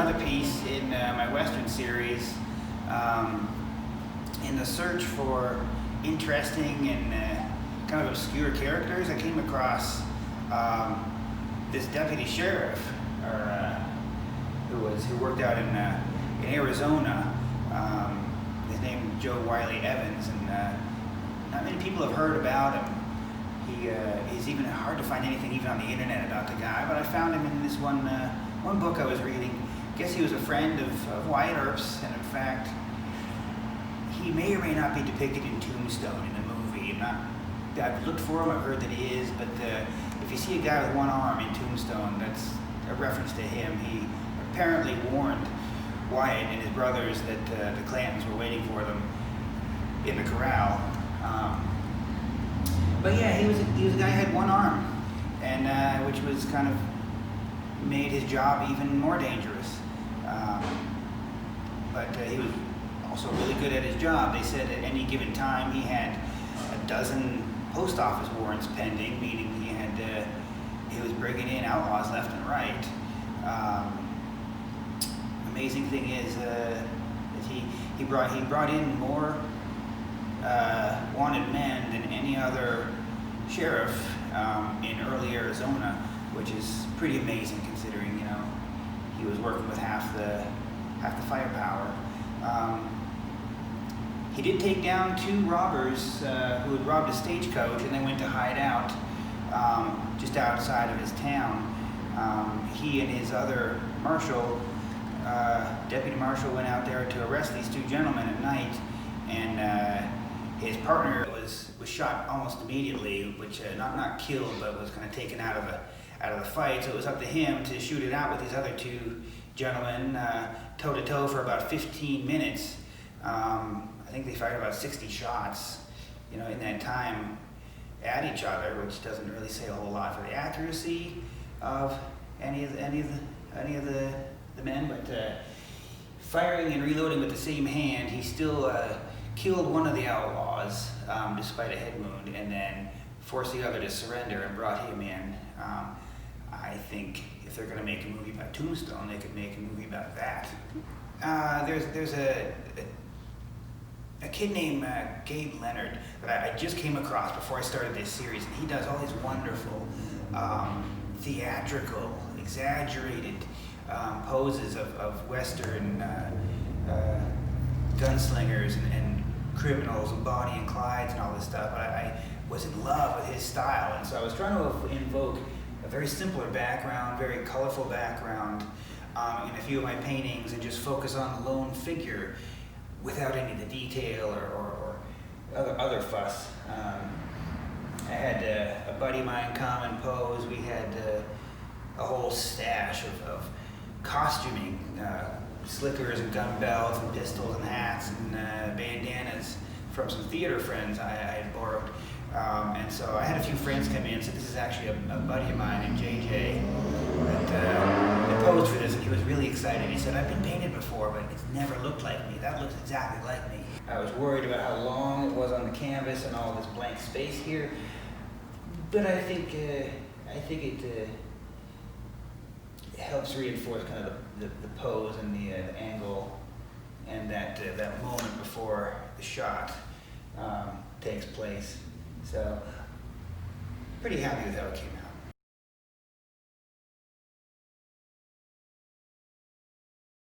another piece in my Western series. In the search for interesting and kind of obscure characters, I came across this deputy sheriff, who worked out in Arizona. His name is Joe Wiley Evans, and not many people have heard about him. He's even hard to find anything even on the internet about the guy, but I found him in this one book I was reading. I guess he was a friend of Wyatt Earp's, and in fact, he may or may not be depicted in Tombstone in the movie. I've looked for him, I've heard that he is, but if you see a guy with one arm in Tombstone, that's a reference to him. He apparently warned Wyatt and his brothers that the Clantons were waiting for them in the corral. But yeah, he was a guy who had one arm, and which was kind of made his job even more dangerous. But he was also really good at his job. They said at any given time he had a dozen post office warrants pending, meaning he was bringing in outlaws left and right. Amazing thing is that he brought in more wanted men than any other sheriff in early Arizona, which is pretty amazing considering he was working with half the firepower. He did take down 2 robbers who had robbed a stagecoach, and they went to hide out just outside of his town. He and his other deputy marshal, went out there to arrest these 2 gentlemen at night, and his partner was shot almost immediately, which not killed, but was kind of taken out of the fight. So it was up to him to shoot it out with these other 2 gentlemen, toe to toe for about 15 minutes. I think they fired about 60 shots, in that time at each other, which doesn't really say a whole lot for the accuracy of any of the men. But firing and reloading with the same hand, he still killed one of the outlaws despite a head wound, and then forced the other to surrender and brought him in. I think if they're going to make a movie about Tombstone, they could make a movie about that. There's a kid named Gabe Leonard that I just came across before I started this series, and he does all these wonderful theatrical, exaggerated poses of Western gunslingers and criminals and Bonnie and Clydes and all this stuff. But I was in love with his style, and so I was trying to invoke a very simpler background, very colorful background in a few of my paintings, and just focus on the lone figure without any of the detail or other fuss. I had a buddy of mine come and pose. We had a whole stash of costuming, slickers and gun belts and pistols and hats and bandanas from some theater friends I had borrowed. And so I had a few friends come in, so this is actually a buddy of mine named JJ that posed for this, and he was really excited. He said, "I've been painted before, but it's never looked like me. That looks exactly like me." I was worried about how long it was on the canvas and all this blank space here, but I think it helps reinforce kind of the pose and the angle and that moment before the shot takes place. So, pretty happy with how it came out.